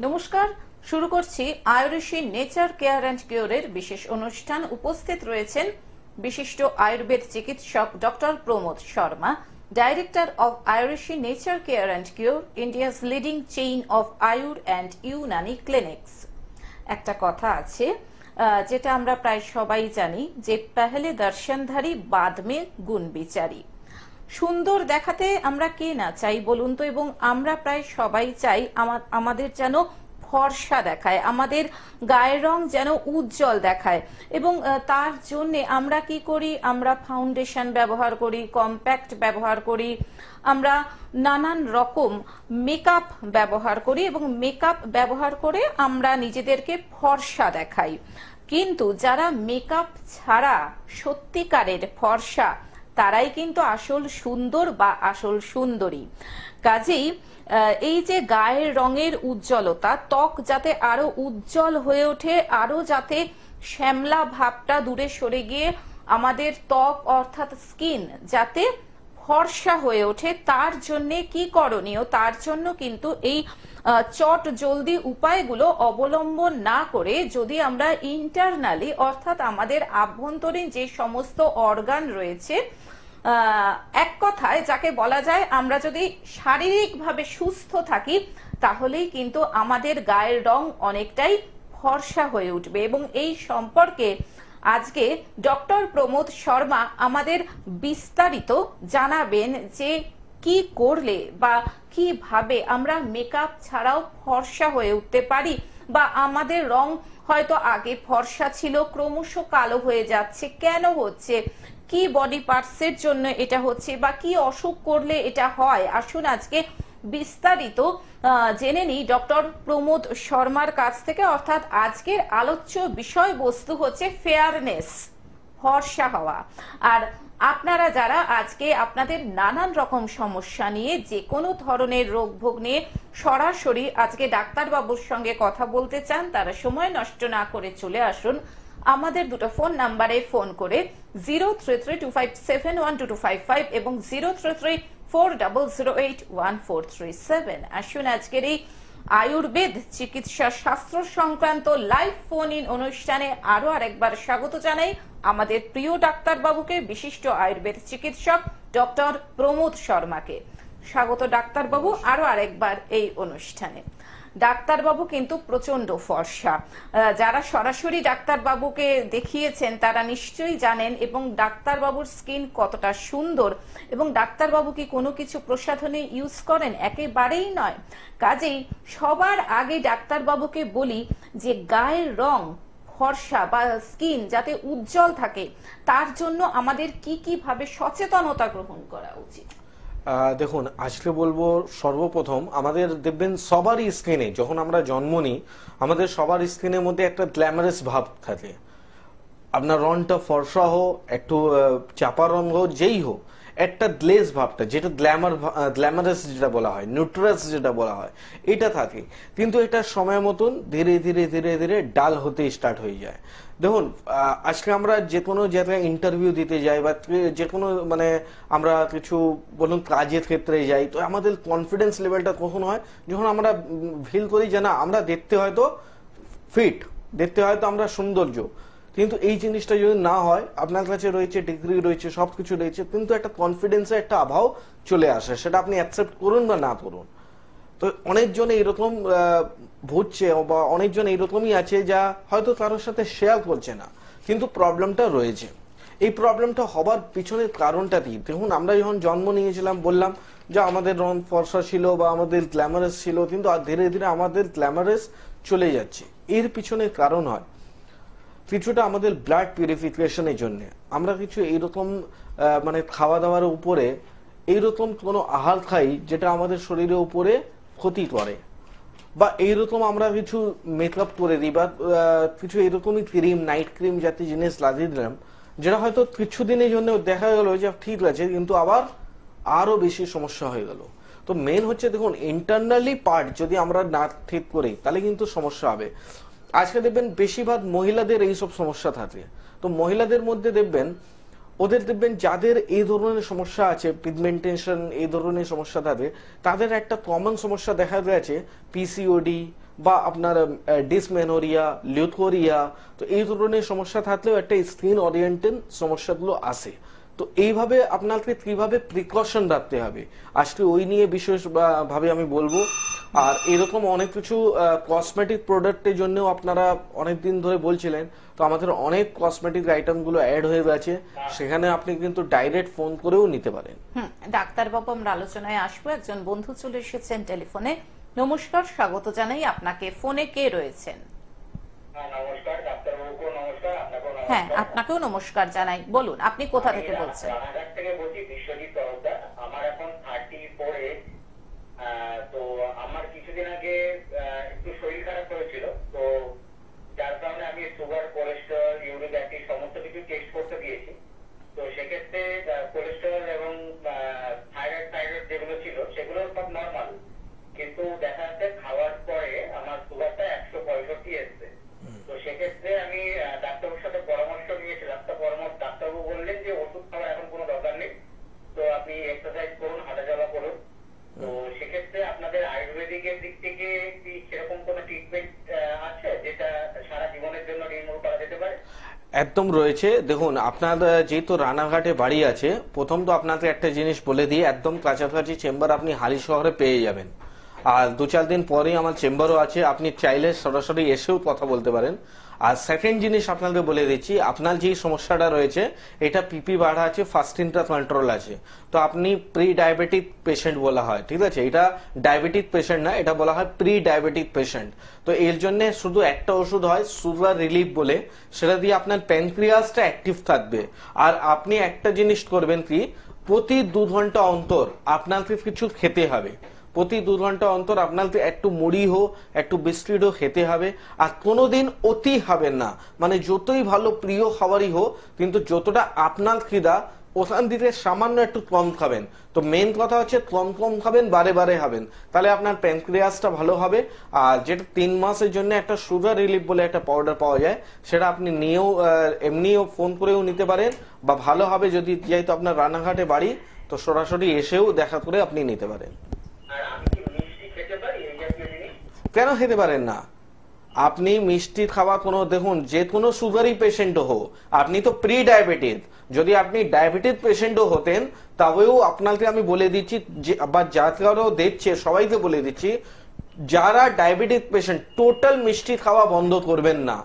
নমস্কার, শুরু করছি আয়ুষী নেচার কেয়ার অ্যান্ড কিওরের বিশেষ অনুষ্ঠান। উপস্থিত রয়েছেন বিশিষ্ট আয়ুর্বেদ চিকিৎসক doctor Pramod Sharma, director of Ayushi nature care and cure, India's leading chain of Ayur and Unani clinics. একটা কথা আছে যেটা আমরা প্রায় সবাই জানি যে পেহলে দর্শনধারী বাদ মে গুণ বিচারী। সুন্দর দেখাতে আমরা কে না চাই বলুন তো, এবং আমরা প্রায় সবাই চাই আমাদের যেন ফর্সা দেখায়, আমাদের গায়ের রং যেন উজ্জ্বল দেখায়। এবং তার জন্য আমরা কি করি? আমরা ফাউন্ডেশন ব্যবহার করি, কম্প্যাক্ট ব্যবহার করি, আমরা নানান রকম মেকআপ ব্যবহার করি এবং মেকআপ ব্যবহার করে আমরা নিজেদেরকে ফর্সা দেখাই। কিন্তু যারা মেকআপ ছাড়া সত্যিকারের ফর্সা, তারাই কিন্তু আসল সুন্দর বা আসল সুন্দরী। কাজেই এই যে গায়ের রঙের উজ্জ্বলতা, ত্বক যাতে আরো উজ্জ্বল হয়ে ওঠে, আরো যাতে শ্যামলা ভাবটা দূরে সরে গিয়ে আমাদের ত্বক অর্থাৎ স্কিন যাতে ফর্সা হয়ে ওঠে, তার জন্যে কি করণীয়? তার জন্য কিন্তু এই চট জলদি উপায়গুলো অবলম্বন না করে যদি আমরা ইন্টারনালি অর্থাৎ আমাদের আভ্যন্তরীণ যে সমস্ত অর্গান রয়েছে, এক কথায় যাকে বলা যায় আমরা যদি শারীরিকভাবে সুস্থ থাকি, তাহলেই কিন্তু আমাদের গায়ের রং অনেকটাই ফর্সা হয়ে উঠবে। এবং এই সম্পর্কে আজকে ডক্টর প্রমোদ শর্মা আমাদের বিস্তারিত জানাবেন যে কি করলে বা কিভাবে আমরা মেকআপ ছাড়াও ফর্সা হয়ে উঠতে পারি, বা আমাদের রং হয়তো আগে ফর্সা ছিল ক্রমশ কালো হয়ে যাচ্ছে, কেন হচ্ছে, কি বডি পার্টসের জন্য এটা হচ্ছে, বা কি অসুখ করলে এটা হয়। আসুন আজকে বিস্তারিত জেনে নিই ডক্টর প্রমোদ শর্মার কাছ থেকে। অর্থাৎ আজকের আলোচ্য বিষয়বস্তু হচ্ছে ফেয়ারনেস, ফর্সা হওয়া। আর আপনারা যারা আজকে আপনাদের নানান রকম সমস্যা নিয়ে, যে কোনো ধরনের রোগ ভোগ নিয়ে সরাসরি আজকে ডাক্তারবাবুর সঙ্গে কথা বলতে চান, তারা সময় নষ্ট না করে চলে আসুন আমাদের দুটো ফোন নাম্বারে ফোন করে 0332571225 এবং 0334008143 আসুন আজকের এই আয়ুর্বেদ চিকিৎসা শাস্ত্র সংক্রান্ত লাইভ ফোন ইন অনুষ্ঠানে আরো আরেকবার স্বাগত জানাই আমাদের প্রিয় ডাক্তারবাবুকে, বিশিষ্ট আয়ুর্বেদ চিকিৎসক ডক্টর প্রমোদ শর্মাকে। স্বাগত ডাক্তারবাবু আরো আরেকবার এই অনুষ্ঠানে। ডাক্তারবাবু কিন্তু প্রচন্ড ফর্সা, যারা সরাসরি ডাক্তারবাবুকে দেখিয়েছেন তারা নিশ্চয়ই জানেন, এবং ডাক্তারবাবুর স্কিন কতটা সুন্দর। এবং ডাক্তারবাবু কি কোনো কিছু প্রসাধনী ইউজ করেন? একেবারেই নয়। কাজেই সবার আগে ডাক্তারবাবুকে বলি যে গায়ের রং ফর্সা বা স্কিন যাতে উজ্জ্বল থাকে, তার জন্য আমাদের কি কি ভাবে সচেতনতা গ্রহণ করা উচিত? দেখুন, আজকে বলবো সর্বপ্রথম আমাদের দেখবেন সবারই স্কিনে, যখন আমরা জন্ম নিই আমাদের সবার স্কিনের মধ্যে একটা গ্ল্যামারাস ভাব থাকে। আপনার রংটা ফর্সা হোক, একটু চাপা রং হোক, যেই হোক, একটা গ্লেজ ভাবটা, যেটা গ্ল্যামারাস যেটা বলা হয়, নিউট্রাস যেটা বলা হয়, এটা থাকে। কিন্তু এটা সময় মতন ধীরে ধীরে ধীরে ধীরে ডাল হতে স্টার্ট হয়ে যায়। দেখুন, আজকে আমরা যে কোনো জায়গায় ইন্টারভিউ দিতে যাই বা যে কোনো মানে আমরা কিছু বলুন কাজের ক্ষেত্রে যাই, তো আমাদের কনফিডেন্স লেভেলটা কখন হয়? যখন আমরা ফিল করি যে না, আমরা দেখতে হয়তো ফিট, দেখতে হয়তো আমরা সৌন্দর্য, কিন্তু এই জিনিসটা যদি না হয়, আপনার কাছে রয়েছে ডিগ্রি, রয়েছে সবকিছু রয়েছে, কিন্তু একটা কনফিডেন্সের একটা অভাব চলে আসে, সেটা আপনি অ্যাকসেপ্ট করুন বা না করুন। তো অনেকজন এইরকম ভুগছে বা অনেকজন এইরকমই আছে যা হয়তো কারোর সাথে শেয়ার করছে না, কিন্তু প্রবলেমটা রয়েছে। এই প্রবলেমটা হবার পিছনের কারণটা কি? দেখুন, আমরা যখন জন্ম নিয়েছিলাম বললাম যে আমাদের রং ফর্সা ছিল বা আমাদের গ্ল্যামারাস ছিল, কিন্তু ধীরে ধীরে আমাদের গ্ল্যামারাস চলে যাচ্ছে। এর পিছনে কারণ হয় কিছুটা আমাদের ব্লাড পিউরিফিকেশনের জন্য আমরা কিছু এইরকম মানে খাওয়া দাওয়ার উপরে এইরকম কোনো আহার খাই যেটা আমাদের শরীরের উপরে ক্ষতি করে, বা এইরকম আমরা কিছু মেকআপ করে দিই, বা কিছু এইরকমই ক্রিম, নাইট ক্রিম জাতীয় জিনিস লাগিয়ে দিলাম, যেটা হয়তো কিছুদিনের জন্য দেখা গেল যে ঠিক আছে, কিন্তু আবার আরো বেশি সমস্যা হয়ে গেল। তো মেন হচ্ছে দেখুন, ইন্টারনালি পার্ট যদি আমরা না ঠিক করি তাহলে কিন্তু সমস্যা হবে। আজকে দেখবেন বেশিরভাগ মহিলাদের এইসব সমস্যা থাকে। তো মহিলাদের মধ্যে দেখবেন ওদের দেখবেন যাদের এই ধরনের সমস্যা আছে, পিগমেন্টেশন এই ধরনের সমস্যা থাকে, তাদের একটা কমন সমস্যা দেখা গেছে পিসিওডি বা আপনার ডিসমেনোরিয়া, লিউকোরিয়া, তো এই ধরনের সমস্যা থাকলেও একটা স্কিন ওরিয়েন্টেড সমস্যাগুলো আসে। তো এইভাবে আপনাকে কিভাবে প্রিকশন রাখতে হবে আজকে ওই নিয়ে বিশেষ ভাবে আমি বলবো। আর এরকম অনেক কিছু কসমেটিক প্রোডাক্টের জন্য আপনারা অনেকদিন ধরে বলছিলেন, তো আমাদের অনেক কসমেটিক আইটেম গুলো অ্যাড হয়ে গেছে, সেখানে আপনি কিন্তু ডাইরেক্ট ফোন করেও নিতে পারেন। ডাক্তারবাবু, আমরা আলোচনায় আসবো। একজন বন্ধু চলে এসেছেন টেলিফোনে। নমস্কার, স্বাগত জানাই আপনাকে। ফোনে কে রয়েছেন? নমস্কার ডাক্তারবাবুকে, নমস্কার আপনাকেও। হ্যাঁ, আপনাকেও নমস্কার জানাই। বলুন, আপনি কোথা থেকে বলছেন? রানাঘাট থেকে বলছি, বিশ্বজিৎ তরফদার। আমার এখন 34 এজ। তো আমার কিছুদিন আগে একটু শরীর খারাপ হয়েছিল, তো যার কারণে আমি সুগার, কোলেস্টেরল, ইউরিক অ্যাসিড সমস্ত কিছু টেস্ট করতে গিয়েছি। তো সেক্ষেত্রে কোলেস্টেরল এবং থাইরয়েড যেগুলো ছিল সেগুলো সব নর্মাল, কিন্তু দেখা যাচ্ছে খাওয়ার পরে আমার সুগারটা 165 এসছে। তো সেক্ষেত্রে আমি ডাক্তারবাবুর সাথে পরামর্শ নিয়েছিলাম। ডাক্তারবাবু বললেন যে ওষুধ খাওয়ার এখন কোনো দরকার নেই, তো আপনি এক্সারসাইজ করুন, হাঁটাচলা করুন। তো সেক্ষেত্রে আপনাদের আয়ুর্বেদিকের দিক থেকে কি সেরকম কোনো ট্রিটমেন্ট আছে যেটা সারা জীবনের জন্য নির্মূল করা যেতে পারে? একদম রয়েছে। দেখুন, আপনার যেহেতু রানাঘাটে বাড়ি আছে, প্রথম তো আপনাকে একটা জিনিস বলে দিই, একদম কাছাকাছি চেম্বার আপনি হালি শহরে পেয়ে যাবেন। আর 2-4 দিন পরেই আমার চেম্বারও আছে, আপনি চাইলে সরাসরি এসেও কথা বলতে পারেন। আর সেকেন্ড জিনিস আপনাকে বলে দিচ্ছি, আপনার যে সমস্যাটা রয়েছে এটা পিপি বাড়া আছে, ফাস্টিংটা কন্ট্রোল আছে, তো আপনি প্রি ডায়াবেটিক পেশেন্ট বলা হয়, ঠিক আছে? এটা ডায়াবেটিক পেশেন্ট না, এটা বলা হয় প্রি ডায়াবেটিক পেশেন্ট। তো এর জন্য শুধু একটা ওষুধ হয় সুগার রিলিফ বলে, সেটা দিয়ে আপনার প্যানক্রিয়াসটা অ্যাক্টিভ থাকবে। আর আপনি একটা জিনিস করবেন কি, প্রতি 2 ঘন্টা অন্তর আপনাকে কিছু খেতে হবে। প্রতি 2 ঘন্টা অন্তর আপনাকে একটু মুড়ি হোক, একটু বিস্কিট হোক খেতে হবে। আর কোনোদিন অতি হবেন না, মানে যতই ভালো প্রিয় খাবারই হোক, কিন্তু যতটা আপনার খিদা ওখান থেকে সামান্য একটু কম খাবেন। তো মেন কথা হচ্ছে কম কম খাবেন, বারে বারে খাবেন, তাহলে আপনার প্যানক্রিয়াসটা ভালো হবে। আর যেটা 3 মাসের জন্য একটা সুগার রিলিফ বলে একটা পাউডার পাওয়া যায়, সেটা আপনি নিয়েও এমনিও ফোন করেও নিতে পারেন, বা ভালো হবে যদি যেহেতু আপনার রানাঘাটে বাড়ি, তো সরাসরি এসেও দেখা করে আপনি নিতে পারেন। কেন খেতে পারেন না? আপনি মিষ্টি খাওয়া কোনো, দেখুন যে কোনো সুগারি পেশেন্টও হোক, আপনি তো প্রি ডায়াবেটিক, যদি আপনি ডায়াবেটিক পেশেন্টও হতেন তবেও আপনাকে আমি বলে দিচ্ছি, যে বা যারাও দেখছে সবাইকে বলে দিচ্ছি, যারা ডায়াবেটিক পেশেন্ট টোটাল মিষ্টি খাওয়া বন্ধ করবেন না,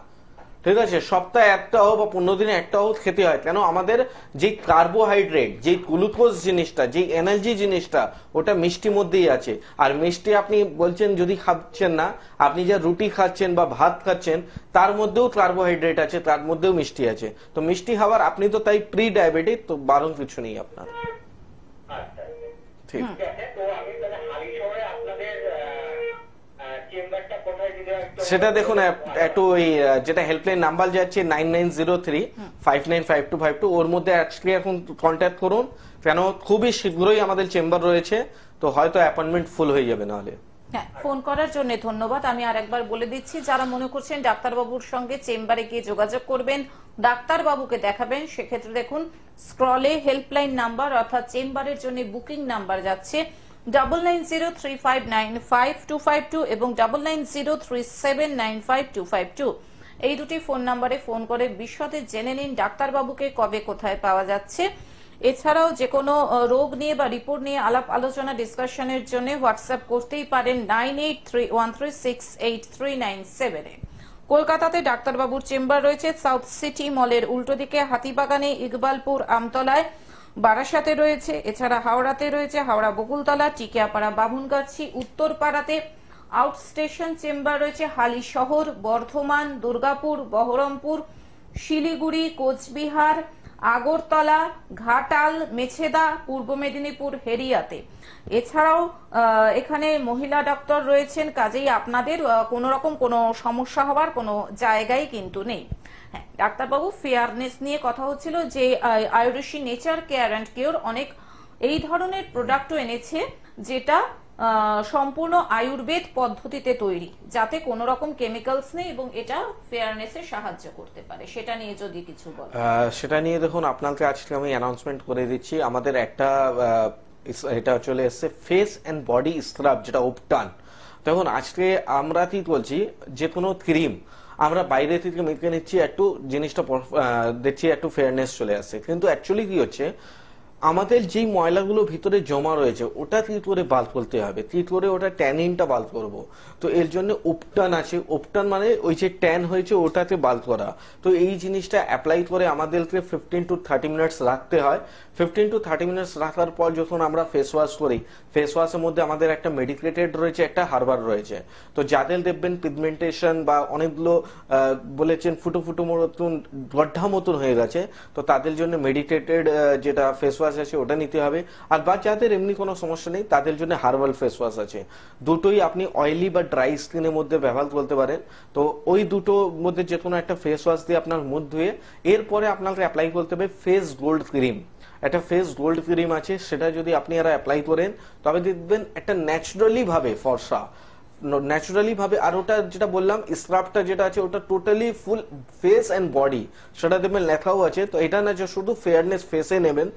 ঠিক আছে? সপ্তাহে একটা হোক বা 15 দিনে একটা হোক খেতে হয়। কেন? আমাদের যে কার্বোহাইড্রেট, যে গ্লুকোজ জিনিসটা, যে এনার্জি জিনিসটা, ওটা মিষ্টির মধ্যেই আছে। আর মিষ্টি আপনি বলছেন যদি খাচ্ছেন না, আপনি যে রুটি খাচ্ছেন বা ভাত খাচ্ছেন তার মধ্যেও কার্বোহাইড্রেট আছে, তার মধ্যেও মিষ্টি আছে। তো মিষ্টি খাবার আপনি তো তাই প্রি ডায়াবেটিক, তো বারণ কিছু নেই আপনার। ঠিক সেটা দেখুন, একটু ওই যেটা হেল্পলাইন নাম্বার যাচ্ছে 9903595252, ওর মধ্যে আজকে এখন কন্ট্যাক্ট করুন, কেন খুবই শীঘ্রই আমাদের চেম্বার রয়েছে, তো হয়তো অ্যাপয়েন্টমেন্ট ফুল হয়ে যাবে নাহলে। হ্যাঁ, ফোন করার জন্য ধন্যবাদ। আমি আরেকবার বলে দিচ্ছি, যারা মনে করছেন ডাক্তারবাবুর সঙ্গে চেম্বারে গিয়ে যোগাযোগ করবেন, ডাক্তারবাবুকে দেখাবেন, সেক্ষেত্রে দেখুন স্ক্রলে হেল্পলাইন নাম্বার অর্থাৎ চেম্বারের জন্য বুকিং নাম্বার যাচ্ছে 9903595252 এবং 9903795252। এই দুটি ফোন নাম্বারে ফোন করে বিশদে জেনে নিন ডাক্তারবাবুকে কবে কোথায় পাওয়া যাচ্ছে। এছাড়াও যে কোনো রোগ নিয়ে বা রিপোর্ট নিয়ে আলাপ আলোচনা ডিসকাশনের জন্য হোয়াটসঅ্যাপ করতেই পারেন 9831368397-এ। কলকাতাতে ডাক্তারবাবুর চেম্বার রয়েছে সাউথ সিটি মলের উল্টো দিকে, হাতিবাগানে, ইকবালপুর, আমতলায়, বারাসাতে রয়েছে। এছাড়া হাওড়াতে রয়েছে, হাওড়া বকুলতলা, টিকিয়াপাড়া, বামুনগাছি, উত্তরপাড়াতে। আউট স্টেশন চেম্বার রয়েছে হালি শহর, বর্ধমান, দুর্গাপুর, বহরমপুর, শিলিগুড়ি, কোচবিহার, আগরতলা, ঘাটাল, মেছেদা, পূর্ব মেদিনীপুর, হেরিয়াতে। এছাড়াও এখানে মহিলা ডক্টর রয়েছেন, কাজেই আপনাদের কোনো রকম কোনো সমস্যা হওয়ার কোনো জায়গায় কিন্তু নেই। হ্যাঁ, ডাক্তারবাবু ফেয়ারনেস নিয়ে কথা হচ্ছিল, যে আয়ুর্বেশী নেচার কেয়ার অ্যান্ড কিওর অনেক এই ধরনের প্রোডাক্টও এনেছে যেটা সম্পূর্ণ আয়ুর্বেদ পদ্ধতিতে তৈরি, যাতে কোনো রকম কেমিক্যালস নেই এবং এটা ফেয়ারনেসে সাহায্য করতে পারে। সেটা নিয়ে যদি কিছু বলেন। সেটা নিয়ে দেখুন, আপনাকে আজকে আমি অ্যানাউন্সমেন্ট করে দিচ্ছি, আমাদের একটা এটা চলে এসেছে ফেস এন্ড বডি স্ক্রাব, যেটা উপটান। তো দেখুন আজকে আমরা কি বলছি, যে কোনো ক্রিম আমরা বাইরে থেকে মেখে নিচ্ছি, একটু জিনিসটা দেখছি একটু ফেয়ারনেস চলে আসছে, কিন্তু অ্যাকচুয়ালি কি হচ্ছে, আমাদের যেই ময়লাগুলো ভিতরে জমা রয়েছে ওটা কি করে বাদ করতে হবে, কি করে ওটা ট্যানিনটা বাদ করব। তো এর জন্য উপটান আছে, উপটান মানে ওই যে ট্যান হয়েছে ওটাকে বাদ করা। তো এই জিনিসটা অ্যাপ্লাই করে আমাদেরকে 15 to 30 মিনিটস রাখতে হয়। 15 to 30 মিনিটস রাখার পর যখন আমরা ফেস ওয়াশ করি, ফেস ওয়াশের মধ্যে আমাদের একটা মেডিকেটেড রয়েছে, একটা হার্বাল রয়েছে। তো যাদের দেখবেন পিগমেন্টেশন বা অনেকগুলো বলেছেন ফুটো ফুটো মতন গड्ढा মতন হয়ে গেছে, তো তাদের জন্য মেডিকেটেড যেটা ফেস ওয়াশ আছে ওটা নিতে হবে। আর বা যাদের এমনি কোনো সমস্যা নেই তাদের জন্য হার্বাল ফেস ওয়াশ আছে। দুটোই আপনি অয়েলি বা ড্রাই স্কিনের মধ্যে ব্যবহার করতে পারেন। তো ওই দুটোর মধ্যে যে কোনো একটা ফেস ওয়াশ দিয়ে আপনার মুখ ধুয়ে এরপরে আপনাকে অ্যাপ্লাই করতে হবে ফেস গোল্ড ক্রিম। একটা ফেস গোল্ড ক্রিম আছে, সেটা যদি আপনি এরা অ্যাপ্লাই করেন তবে দেখবেন একটা ন্যাচারালি ভাবে ফর্সা, ন্যাচারালি ভাবে। আর ওটা যেটা বললাম স্ক্রাবটা যেটা আছে ওটা totally full face and body, সেটা দেখবেন লেখাও আছে। তো এটা না যে শুধু ফেয়ারনেস ফেসে নেবেন,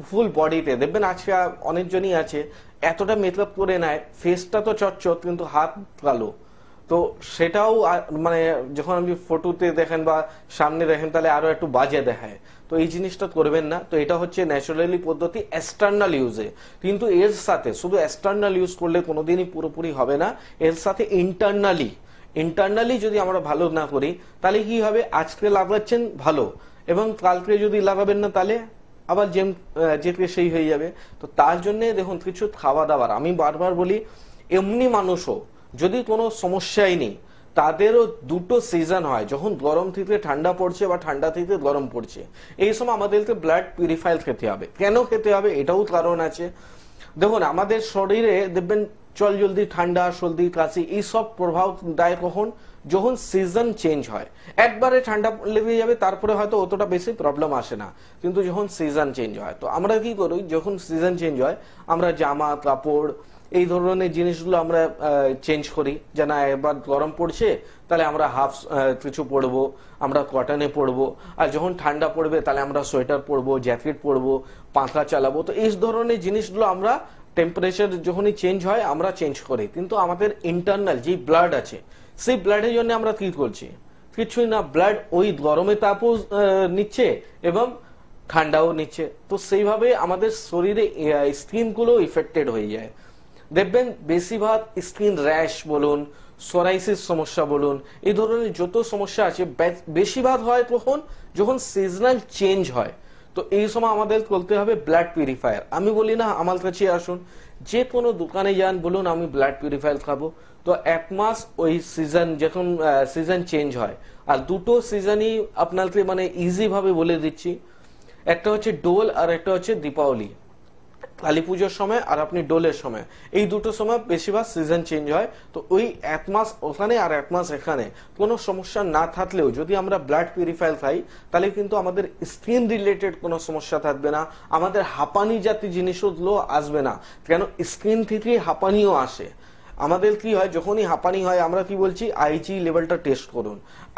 ফুল বডিতে দেখবেন। আজকে অনেকজনই আছে এতটা মেকআপ করে নেয়, ফেসটা তো চটচট কিন্তু হাত কালো। তো সেটাও মানে যখন আপনি ফটোতে দেখেন বা সামনে দেখেন তাহলে আরো একটু বাজে দেখায়। তো এই জিনিসটা করবেন না। তো এটা হচ্ছে ন্যাচারালি পদ্ধতি এক্সটার্নাল ইউজে, কিন্তু এর সাথে শুধু এক্সটার্নাল ইউজ করলে কোনোদিনই পুরোপুরি হবে না, এর সাথে ইন্টারনালি যদি আমরা ভালো না করি তাহলে কি হবে, আজকে লাগাচ্ছেন ভালো এবং কালকে যদি লাগাবেন না তাহলে আবার যেতে সেই হয়ে যাবে। তো তার জন্য দেখুন কিছু খাওয়া দাওয়ার, আমি বারবার বলি এমনি মানুষও যদি কোনো সমস্যাই নেই তাদেরও দুটো সিজন হয়, যখন গরম থেকে ঠান্ডা পড়ছে বা ঠান্ডা থেকে গরম পড়ছে, এই সময় আমাদেরকে ব্লাড পিউরিফায়ার খেতে হবে। কেন খেতে হবে এটাও কারণ আছে। দেখুন আমাদের শরীরে দেখবেন জলদি ঠান্ডা সর্দি কাশি এইসব প্রভাব দেয় কখন, যখন সিজন চেঞ্জ হয়। একবারে ঠান্ডা লেগে যাবে তারপরে হয়তো অতটা বেশি প্রবলেম আসে না, কিন্তু যখন সিজন চেঞ্জ হয় তো আমরা কি করি, যখন সিজন চেঞ্জ হয় আমরা জামা কাপড় এই ধরনের জিনিসগুলো আমরা চেঞ্জ করি, যে না এবার গরম পড়ছে তাহলে আমরা হাফ কিছু পরবো, আমরা কটনে পরবো। আর যখন ঠান্ডা পড়বে তাহলে আমরা সোয়েটার পরবো, জ্যাকেট পরবো, পাখা চালাবো। তো এই ধরনের জিনিসগুলো আমরা টেম্পারেচার যখনই চেঞ্জ হয় আমরা চেঞ্জ করি, কিন্তু আমাদের ইন্টারনাল যে ব্লাড আছে সেই ব্লাডের জন্য আমরা কি করছি, কিছুই না। ব্লাড ওই গরমে তাপও নিচ্ছে এবং ঠান্ডাও নিচ্ছে। তো সেইভাবে আমাদের শরীরে স্কিন গুলো ইফেক্টেড হয়ে যায়। দেখবেন বেশিরভাগ স্কিন র্যাশ বলুন, সোরাইসিস সমস্যা বলুন, এই ধরনের যত সমস্যা আছে বেশিরভাগ হয় তখন যখন সিজনাল চেঞ্জ হয়। তো এই সময় আমাদের করতে হবে ব্লাড পিউরিফায়ার। আমি বলি না আমার কাছে আসুন, যে কোনো দোকানে যান বলুন আমি ব্লাড পিউরিফায়ার খাবো, তো এক মাস ওই সিজন যখন সিজন চেঞ্জ হয়। আর দুটো সিজনই আপনাকে মানে ইজি ভাবে বলে দিচ্ছি, একটা হচ্ছে ডোল আর একটা হচ্ছে দীপাবলি, কালী পুজোর সময় আর আপনি ডোলের সময়, এই দুটো সময় বেশিরভাগ সিজন চেঞ্জ হয়। তো ওই এক মাস ওখানে আর এক মাস এখানে কোনো সমস্যা না থাকলেও যদি আমরা ব্লাড পিউরিফায়ার খাই তাহলে কিন্তু আমাদের স্কিন রিলেটেড কোনো সমস্যা থাকবে না, আমাদের হাঁপানি জাতীয় জিনিসগুলো আসবে না। কেন স্কিন থেকে হাঁপানিও আসে। আমাদের কি হয় যখনই হাঁপানি হয় আমরা কি বলছি, আইজি লেভেলটা টেস্ট করুন।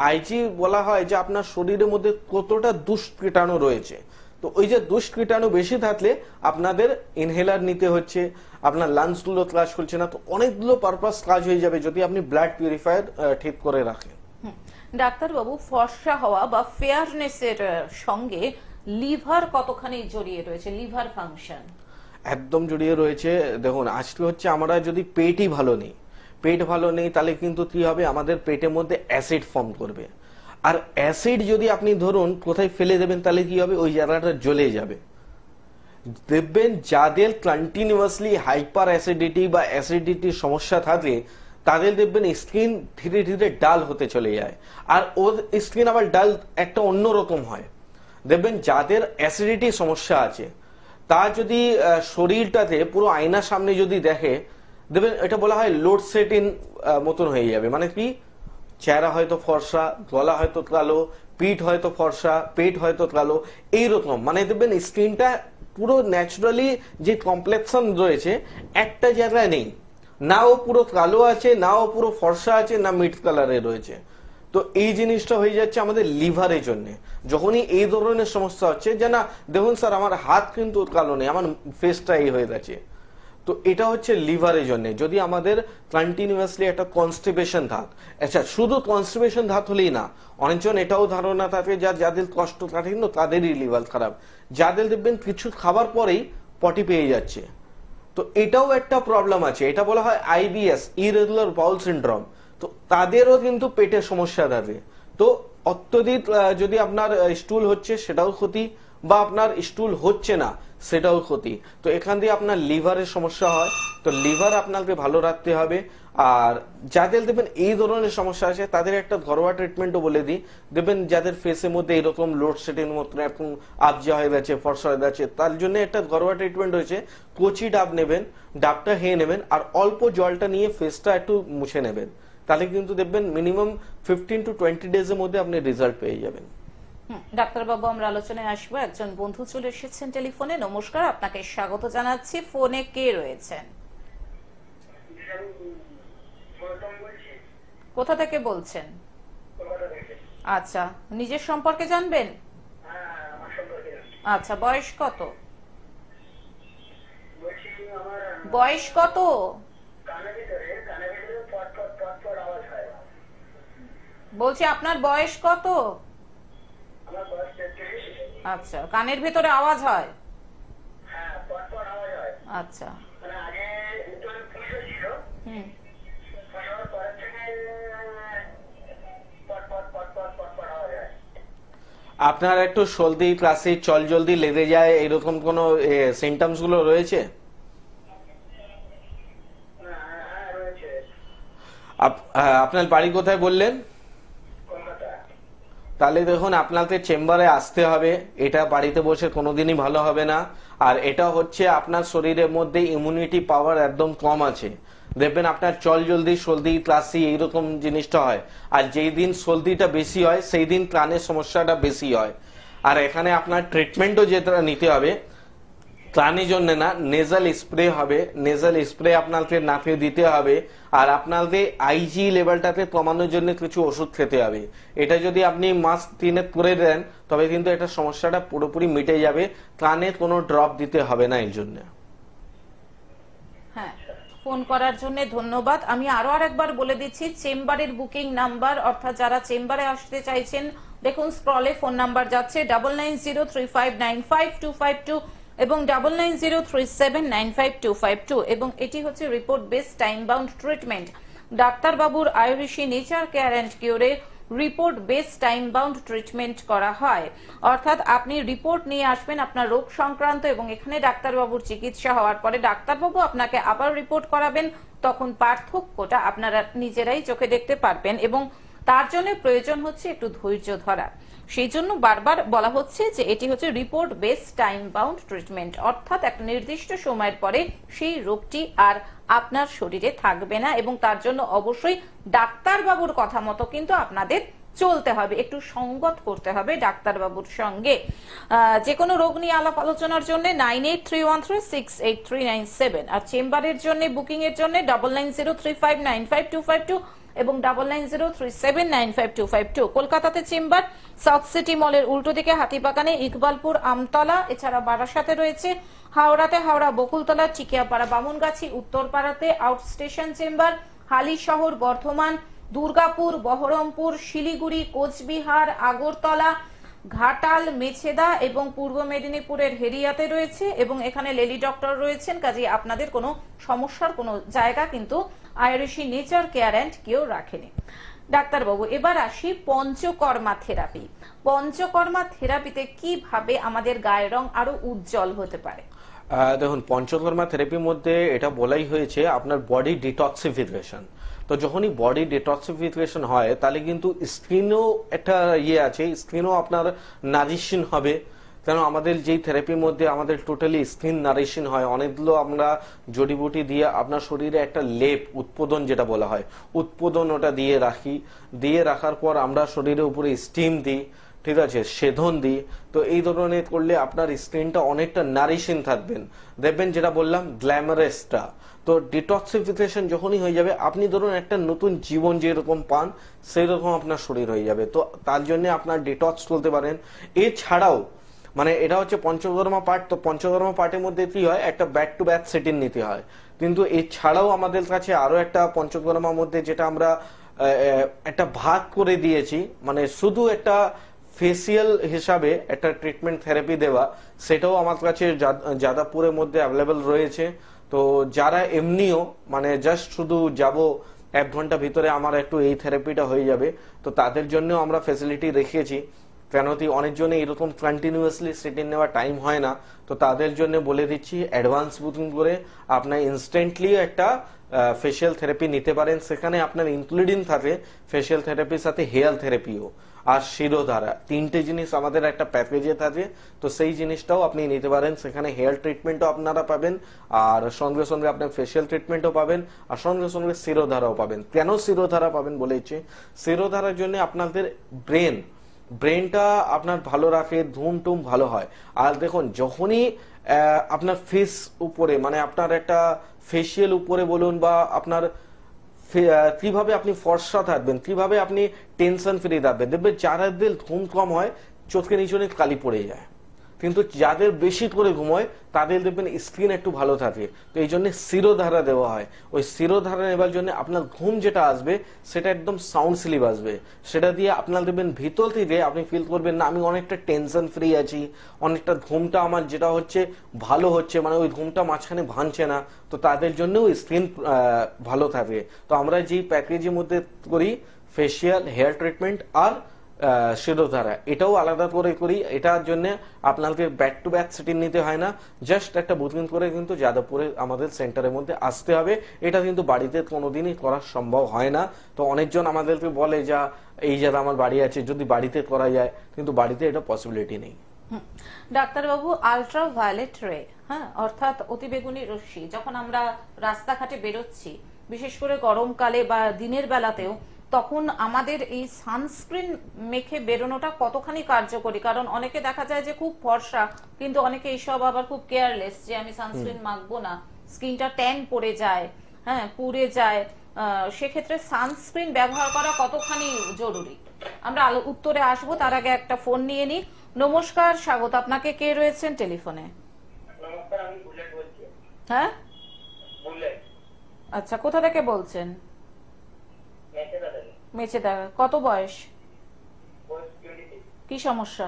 আইজি বলা হয় যে আপনার শরীরের মধ্যে কতটা দুষ্কীটাণু রয়েছে। তো ওই যে দুষ্কীটাণু বেশি থাকলে আপনাদের ইনহেলার নিতে হচ্ছে, আপনার লাংস গুলো কাজ করছে না। তো অনেকগুলো পারপাস কাজ হয়ে যাবে যদি আপনি ব্লাড পিউরিফায়ার ঠিক করে রাখেন। ডাক্তারবাবু, ফর্সা হওয়া বা ফেয়ারনেসের সঙ্গে লিভার কতখানি জড়িয়ে রয়েছে, লিভার ফাংশন? একদম জড়িয়ে রয়েছে। দেখুন আজকে হচ্ছে আমরা যদি পেট ভালো নেই তাহলে কিন্তু কি হবে, আমাদের পেটের মধ্যে অ্যাসিড ফর্ম করবে। আর অ্যাসিড যদি আপনি ধরুন কোথায় ফেলে দেবেন তাহলে কি হবে, ওই জায়গাটা জ্বলে যাবে। দেখবেন যাদের কন্টিনিউয়াসলি হাইপার অ্যাসিডিটি বা অ্যাসিডিটির সমস্যা থাকে তাদের দেখবেন স্কিন ধীরে ধীরে ডাল হতে চলে যায়। আর ওর স্কিন আবার ডাল একটা অন্যরকম হয়। দেখবেন যাদের অ্যাসিডিটি সমস্যা আছে তা যদি শরীরটাতে পুরো আয়নার সামনে যদি দেখে, দেখবেন এটা বলা হয় লোডশেডিং মতন হয়ে যাবে। মানে কি, চেহারা হয়তো ফর্সা, গলা হয়তো কালো, পিঠ হয়তো ফর্সা, পেট হয়তো কালো, এইরকম। মানে দেখবেন স্কিনটা পুরো ন্যাচারালি যে কমপ্লেক্সন রয়েছে একটা জায়গায় নেই, না ও পুরো কালো আছে, না ও পুরো ফর্সা আছে, না মিড কালারে রয়েছে। তো এই জিনিসটা হয়ে যাচ্ছে আমাদের লিভারের জন্য। যখনই এই ধরনের সমস্যা হচ্ছে, যে না দেখুন স্যার আমার হাত কিন্তু কালো নেই, আমার ফেসটা এই হয়ে গেছে, তো তো এটা হচ্ছে লিভারের জন্য। যদি আমাদের কন্টিনিউয়াসলি একটা কনস্টিপেশন ধাত, আচ্ছা শুধু কনস্টিপেশন ধাত হলেই না, অনেকজন এটাও ধারণা থাকে যাদের কষ্ট থাকে কিন্তু তাদেরই লিভার খারাপ, যাদের দেখবেন কিছু খাবার পরেই পটি পেয়ে যাচ্ছে, তো এটাও একটা প্রবলেম আছে। এটা বলা হয় আইবিএস, ইরেগুলার বাউল সিনড্রোম। তো তাদেরও কিন্তু পেটের সমস্যা থাকে। তো অত্যধিক যদি আপনার স্টুল হচ্ছে সেটাও ক্ষতি, বা আপনার স্টুল হচ্ছে না সেটাও ক্ষতি। তো এখান দিয়ে আপনার লিভারের সমস্যা হয়। তো লিভার আপনাকে ভালো রাখতে হবে। আর যাদের দেখবেন এই ধরনের সমস্যা আছে তাদের একটা ঘরোয়া ট্রিটমেন্টও বলে দিই। দেখবেন যাদের ফেসের মধ্যে এরকম লোডশেডিং মতো এখন আবজা হয়ে গেছে, ফর্সা হয়ে গেছে, তার জন্য একটা ঘরোয়া ট্রিটমেন্ট হয়েছে। কচি ডাব নেবেন, ডাবটা খেয়ে নেবেন, আর অল্প জলটা নিয়ে ফেসটা একটু মুছে নেবেন। তাহলে কিন্তু দেখবেন মিনিমাম 15 to 20 ডেজের মধ্যে আপনি রেজাল্ট পেয়ে যাবেন। ডাক্তারবাবু, আমরা আলোচনায় আসবো। একজন বন্ধু চলে এসেছেন টেলিফোনে। নমস্কার, আপনাকে স্বাগত জানাচ্ছি। ফোনে কে রয়েছেন? কোথা থেকে বলছেন? আচ্ছা, নিজের সম্পর্কে জানবেন? আচ্ছা, বয়স কত? বয়স কত? বলছি আপনার বয়স কত? আচ্ছা, কানের ভেতরে আওয়াজ হয়? আচ্ছা, আপনার একটু সর্দি, কাশি, চল জলদি লেগে যায়, এরকম কোন সিমটমস গুলো রয়েছে? আপনার বাড়ি কোথায় বললেন? তাহলে দেখুন আপনাকে চেম্বারে আসতে হবে। এটা বাড়িতে বসে কোনোদিনই ভালো হবে না। আর এটা হচ্ছে আপনার শরীরের মধ্যে ইমিউনিটি পাওয়ার একদম কম আছে। দেখবেন আপনার চল জলদি, সর্দি, কাশি এইরকম জিনিসটা হয়। আর যেই দিন সর্দিটা বেশি হয় সেই দিন কানের সমস্যাটা বেশি হয়। আর এখানে আপনার ট্রিটমেন্টও যেটা নিতে হবে, কানের জন্য না, নেজাল স্প্রে হবে। নেজাল স্প্রে আপনাকে নাকে দিতে হবে। আর আপনাকে আইজি লেভেলটাকে কমানোর জন্য কিছু ওষুধ খেতে হবে। এটা যদি আপনি মাস 3 করে দেন তবে কিন্তু এটা সমস্যাটা পুরোপুরি মিটে যাবে। কানে কোনো ড্রপ দিতে হবে না এর জন্য। হ্যাঁ, ফোন করার জন্য ধন্যবাদ। আমি আরো আরেকবার বলে দিচ্ছি চেম্বারের বুকিং নাম্বার, অর্থাৎ যারা চেম্বারে আসতে চাইছেন, দেখুন স্ক্রলে ফোন নাম্বার যাচ্ছে 9903595252 এবং 9903795252 এবং এটি হচ্ছে report base time bound treatment. ডাক্তারবাবুর আয়ুর্বেশী নেচার কেয়ার অ্যান্ড কিউরে report base time bound treatment করা হয়। অর্থাৎ আপনি রিপোর্ট নিয়ে আসবেন আপনার রোগ সংক্রান্ত, এবং এখানে ডাক্তারবাবুর চিকিৎসা হওয়ার পরে ডাক্তারবাবু আপনাকে আবার রিপোর্ট করাবেন। তখন পার্থক্যটা আপনারা নিজেরাই চোখে দেখতে পারবেন, এবং তার জন্য প্রয়োজন হচ্ছে একটু ধৈর্য ধরা। সেই জন্য বারবার বলা হচ্ছে যে এটি হচ্ছে report base time bound treatment, অর্থাৎ একটা নির্দিষ্ট সময়ের পরে সেই রোগটি আর আপনার শরীরে থাকবে না, এবং তার জন্য অবশ্যই ডাক্তারবাবুর কথা মতো কিন্তু আপনাদের চলতে হবে, একটু সঙ্গত করতে হবে ডাক্তারবাবুর সঙ্গে। যে কোনো রোগ নিয়ে আলাপ আলোচনার জন্য 9831368397, আর চেম্বারের জন্য বুকিং এর জন্য 9903595252 এবং 9903795252। কলকাতাতে চেম্বার সাউথ সিটি মলের উল্টো দিকে হাতিবাগানে, ইকবালপুর, আমতলা, এছাড়া বারাসাতে রয়েছে। হাওড়াতে হাওড়া বকুলতলা, টিকিয়াপাড়া, বামুনগাছি, উত্তরপাড়াতে out station chamber, Halisahar, Bardhaman, Durgapur, Baharampur, Siliguri, Coochbehar, Agartala, Ghatal, Mecheda এবং পূর্ব মেদিনীপুরের হেরিয়াতে রয়েছে, এবং এখানে লেডি ডক্টর রয়েছেন। কাজে আপনাদের কোনো সমস্যার কোনো জায়গা কিন্তু আয়ুর্বেশী নেচার কেয়ার অ্যান্ড কিউর রাখেনি। ডাক্তারবাবু, এবার আসি পঞ্চকর্মা থেরাপি। পঞ্চকর্মা থেরাপিতে কিভাবে আমাদের গায়ের রং আরো উজ্জ্বল হতে পারে? দেখুন, পঞ্চকর্মা থেরাপির মধ্যে এটা বলাই হয়েছে আপনার বডি ডিটক্সিফিকেশন। তো যখনই বডি ডিটক্সিফিকেশন হয় তাহলে কিন্তু স্কিনও একটা আছে, স্কিনও আপনার নারিশিং হবে। কেন আমাদের যেই থেরাপির মধ্যে আমাদের টোটালি স্কিন নারিশিং হয়, অনেকগুলো আমরা জড়িবুটি দিয়ে আপনার শরীরে একটা লেপ, উৎপাদন যেটা বলা হয়, উৎপাদন ওটা দিয়ে রাখি। দিয়ে রাখার পর আমরা শরীরের উপরে স্টিম দিই, ঠিক আছে, সেধন দিই। তো এই ধরনের করলে আপনার স্কিনটা অনেকটা নারিশিং থাকবেন, দেখবেন যেটা বললাম গ্ল্যামারাসটা। তো ডিটক্সিফিকেশন যখনই হয়ে যাবে, আপনি ধরুন একটা নতুন জীবন যেরকম পান সেই রকম আপনার শরীর হয়ে যাবে। তো তার জন্য আপনার ডিটক্স করতে পারেন। এছাড়াও মানে এটা হচ্ছে পঞ্চকর্মা পার্ট, তো পঞ্চকর্মা পার্টের মধ্যে কি হয়, একটা ব্যাক টু ব্যাক সেটিং নিতে হয়। কিন্তু এছাড়াও আমাদের কাছে আরো একটা পঞ্চকর্মার মধ্যে যেটা আমরা একটা ভাগ করে দিয়েছি, মানে শুধু একটা ফেসিয়াল হিসাবে একটা ট্রিটমেন্ট থেরাপি দেওয়া, সেটাও আমার কাছে যাদবপুরের মধ্যে অ্যাভেলেবল রয়েছে। তো যারা এমনিও মানে জাস্ট শুধু যাব 1 ঘন্টা ভিতরে আমার একটু এই থেরাপিটা হয়ে যাবে, তো তাদের জন্য আমরা ফ্যাসিলিটি রেখেছি। কেন কি অনেকজনে এরকম কন্টিনিউয়াসলি সিটিং নেওয়া টাইম হয় না, তো তাদের জন্য বলে দিচ্ছি অ্যাডভান্স বুকিং করে আপনার ইনস্ট্যান্টলি একটা ফেসিয়াল থেরাপি নিতে পারেন। সেখানে আপনার ইনক্লুডিং থাকে ফেসিয়াল থেরাপির সাথে হেয়ার থেরাপিও আর শিরোধারা, 3টে জিনিস আমাদের একটা প্যাকেজে থাকে। তো সেই জিনিসটাও আপনি নিতে পারেন, সেখানে হেয়ার ট্রিটমেন্টও আপনারা পাবেন, আর সঙ্গে সঙ্গে আপনার ফেসিয়াল ট্রিটমেন্টও পাবেন, আর সঙ্গে সঙ্গে শিরোধারাও পাবেন। কেন শিরোধারা পাবেন বলেছি, শিরোধারার জন্য আপনাদের ব্রেনটা আপনার ভালো রাখে, ধুম টুম ভালো হয়। আর দেখুন যখনই আপনার ফেস উপরে মানে আপনার একটা ফেসিয়াল উপরে বলুন বা আপনার কিভাবে আপনি ফর্সা থাকবেন, কিভাবে আপনি টেনশন ফ্রি থাকবেন, দেখবেন যাদের ঘুম কম হয় চোখের নিচনে কালি পড়ে যায়, কিন্তু যাদের বেশি করে ঘুম হয় তাদের দেখবেন স্কিন একটু ভালো থাকে। তো এই জন্য শিরোধারা দেওয়া হয়। ওই শিরোধারা নেবার জন্য আপনার ঘুম যেটা আসবে সেটা একদম সাউন্ড স্লিপ আসবে, সেটা দিয়ে আপনার দেখবেন ভিতর থেকে আপনি ফিল করবেন না আমি অনেকটা টেনশন ফ্রি আছি, অনেকটা ঘুমটা আমার যেটা হচ্ছে ভালো হচ্ছে, মানে ওই ঘুমটা মাঝখানে ভাঙছে না। তো তাদের জন্যও স্কিন ভালো থাকে। তো আমরা যেই প্যাকেজের মধ্যে করি ফেসিয়াল, হেয়ার ট্রিটমেন্ট আর শিরোধারা, এটাও আলাদা করে করি। এটার জন্য আপনাকে ব্যাক টু ব্যাক সিটিং নিতে হয় না, জাস্ট একটা বুকিং করে কিন্তু যাদবপুরে আমাদের সেন্টারের মধ্যে আসতে হবে। এটা কিন্তু বাড়িতে কোনোদিনই করা সম্ভব হয় না। তো অনেকজন আমাদেরকে বলে যা এই যারা আমার বাড়ি আছে যদি বাড়িতে করা যায়, কিন্তু বাড়িতে এটা পসিবিলিটি নেই। ডাক্তারবাবু, আলট্রা ভায়োলেট রে, হ্যাঁ, অর্থাৎ অতিবেগুনি রশ্মি, যখন আমরা রাস্তাঘাটে বেরোচ্ছি বিশেষ করে গরমকালে বা দিনের বেলাতেও, তখন আমাদের এই সানস্ক্রিন মেখে বেরোনোটা কতখানি কার্যকরী? কারণ অনেকে দেখা যায় যে খুব ফর্সা, কিন্তু অনেকে এইসব আবার খুব কেয়ারলেস যে আমি সানস্ক্রিন মাখবো না, স্কিনটা ট্যান পড়ে যায়, হ্যাঁ পুড়ে যায়। সেক্ষেত্রে সানস্ক্রিন ব্যবহার করা কতখানি জরুরি? আমরা উত্তরে আসবো, তার আগে একটা ফোন নিয়ে নিই। নমস্কার, স্বাগত আপনাকে। কে রয়েছেন টেলিফোনে? নমস্কার, আমি বুলেট বলছি। হ্যাঁ, বুলেট। আচ্ছা, কোথা থেকে বলছেন? মেচেদা। কত বয়স? কি সমস্যা?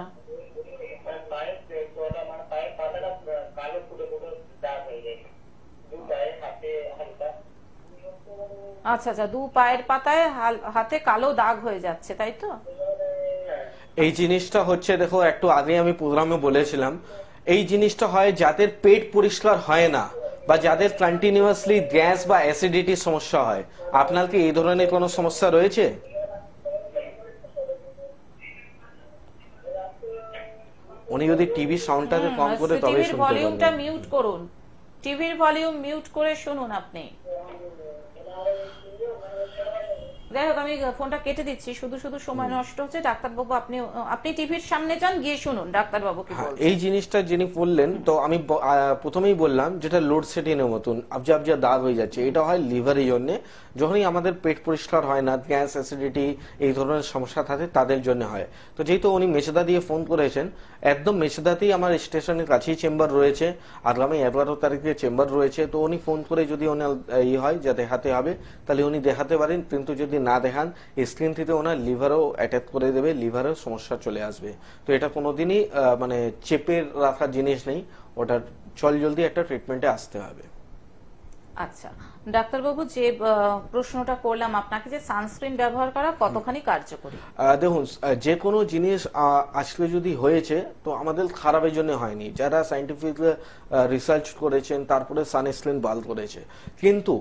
আচ্ছা আচ্ছা, 2 পায়ের পাতায় হাতে কালো দাগ হয়ে যাচ্ছে, তাই তো? এই জিনিসটা হচ্ছে দেখো, একটু আগে আমি প্রোগ্রামে বলেছিলাম, এই জিনিসটা হয় যাদের পেট পরিষ্কার হয় না বা যাদের কন্টিনিউয়াসলি গ্যাস বা অ্যাসিডিটির সমস্যা হয়। আপনার কি এই ধরনের কোনো সমস্যা রয়েছে? উনি যদি টিভি সাউন্ডটাকে কম করে তবে শুনতে পাবেন। ভলিউমটা মিউট করুন, টিভির ভলিউম মিউট করে শুনুন আপনি। যাই হোক, আমি ফোনটা কেটে দিচ্ছি, শুধু শুধু সময় নষ্ট হচ্ছে। ডাক্তারবাবু, আপনি টিভির সামনে যান, গিয়ে শুনুন ডাক্তারবাবু কি বলছেন। এই জিনিসটা যিনি বললেন, তো আমি প্রথমেই বললাম যেটা লোড সেটিং এর মতন আবজা আবজা দাগ হয়ে যাচ্ছে, এটা হয় লিভারের জন্য। যখনই আমাদের পেট পরিষ্কার হয় না, গ্যাস অ্যাসিডিটি এই ধরনের সমস্যা থাকে, তাদের জন্য হয়। তো যেহেতু উনি মেচেদা দিয়ে ফোন করেছেন, একদম মেচেদাতেই আমার স্টেশনের কাছেই চেম্বার রয়েছে, আগামী 11 তারিখে চেম্বার রয়েছে। তো উনি ফোন করে যদি ওনার এই হয় যা দেখাতে হবে, তাহলে উনি দেখাতে পারেন। কিন্তু যদি না দেখান, স্ক্রিন থেকে ওনার লিভারও অ্যাটাক করে দেবে, লিভারের সমস্যা চলে আসবে। তো এটা কোনোদিনই মানে চেপে রাখার জিনিস নেই, ওটা জলদি একটা ট্রিটমেন্টে আসতে হবে। আচ্ছা ডাক্তারবাবু, যে প্রশ্নটা করলাম আপনাকে, যে সানস্ক্রিন ব্যবহার করা কতখানি কার্যকরী? দেখুন, যে কোনো জিনিস আজকে যদি হয়েছে তো আমাদের খারাপের জন্য হয়নি। যারা সাইন্টিফিক রিসার্চ করেছেন তারপরে সানস্ক্রিন বার করেছে, কিন্তু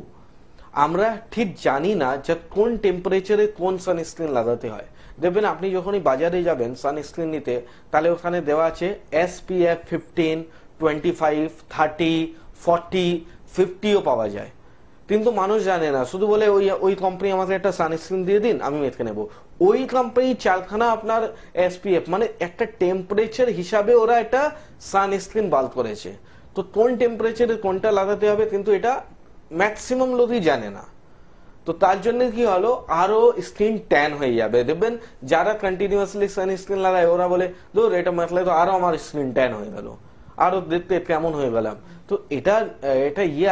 আমরা ঠিক জানি না যে কোন টেম্পারেচারে কোন সানস্ক্রিন লাগাতে হয়। দেখবেন আপনি যখনই বাজারে যাবেন সানস্ক্রিন নিতে, তাহলে ওখানে দেওয়া আছে SPF 15, 25, 30, 40, 50ও পাওয়া যায়। কিন্তু মানুষ জানে না, শুধু বলে ওই কোম্পানি আমাকে একটা সানস্ক্রিন দিয়ে দিন, আমি মেখে নেব। ওই কোম্পানি 4খানা আপনার SPF, মানে একটা টেম্পারেচার হিসাবে ওরা একটা সানস্ক্রিন বার করেছে। তো কোন টেম্পারেচারে কোনটা লাগাতে হবে কিন্তু এটা ম্যাক্সিমাম লোকই জানে না। তো তো তার জন্য কি হলো, আরো স্কিন ট্যান হয়ে যাবে। দেখবেন যারা কন্টিনিউয়াসলি সানস্ক্রিন লাগায় ওরা বলে দূর এটা মাখলে তো আরো আমার স্কিন ট্যান হয়ে গেল, আরো দেখতে কেমন হয়ে গেলাম। তো এটা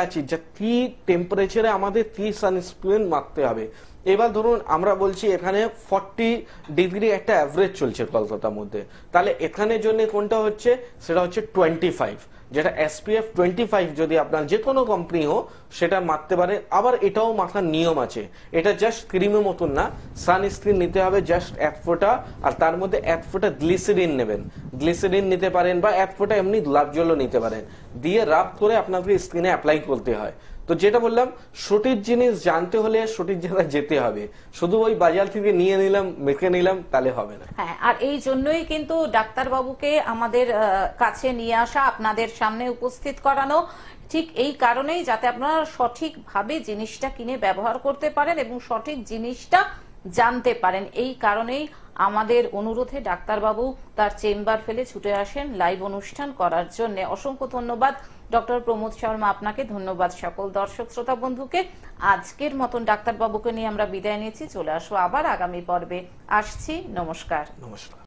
আছে যে কি টেম্পারেচারে আমাদের কি সানস্ক্রিন মাখতে হবে। এবার ধরুন আমরা বলছি এখানে 40 ডিগ্রি একটা অ্যাভারেজ চলছে কলকাতার মধ্যে, তাহলে এখানে জন্য কোনটা হচ্ছে, সেটা হচ্ছে 25, যেটা SPF 25 যদি আপনার যে কোনো কোম্পানি হোক সেটা মাখতে পারে। আবার এটাও মাখার নিয়ম আছে, এটা জাস্ট ক্রিমের মতন না, সানস্ক্রিন নিতে হবে জাস্ট 1 ফোঁটা, আর তার মধ্যে 1 ফোঁটা গ্লিসারিন নেবেন, গ্লিসারিন নিতে পারেন বা 1 ফোঁটা এমনি গোলাপ জলও নিতে পারেন, দিয়ে রাব করে আপনাকে স্কিনে অ্যাপ্লাই করতে হয়। তো যেটা বললাম, সঠিক জিনিস জানতে হলে সঠিক জায়গায় যেতে হবে, শুধু ওই বাজার থেকে নিয়ে নিলাম মেখে নিলাম তাহলে হবে না। হ্যাঁ, আর এই জন্যই কিন্তু ডাক্তারবাবুকে আমাদের কাছে নিয়ে আসা, আপনাদের সামনে উপস্থিত করানো, ঠিক এই কারণেই যাতে আপনারা সঠিকভাবে জিনিসটা কিনে ব্যবহার করতে পারেন এবং সঠিক জিনিসটা জানতে পারেন। এই কারণেই আমাদের অনুরোধে ডাক্তারবাবু তার চেম্বার ফেলে ছুটে আসেন লাইভ অনুষ্ঠান করার জন্য। অসংখ্য ধন্যবাদ ডক্টর প্রমোদ শর্মা আপনাকে, ধন্যবাদ সকল দর্শক শ্রোতা বন্ধুকে। আজকের মতন ডাক্তারবাবুকে নিয়ে আমরা বিদায় নিয়েছি, চলে আসবো আবার আগামী পর্বে। আসছি, নমস্কার। নমস্কার।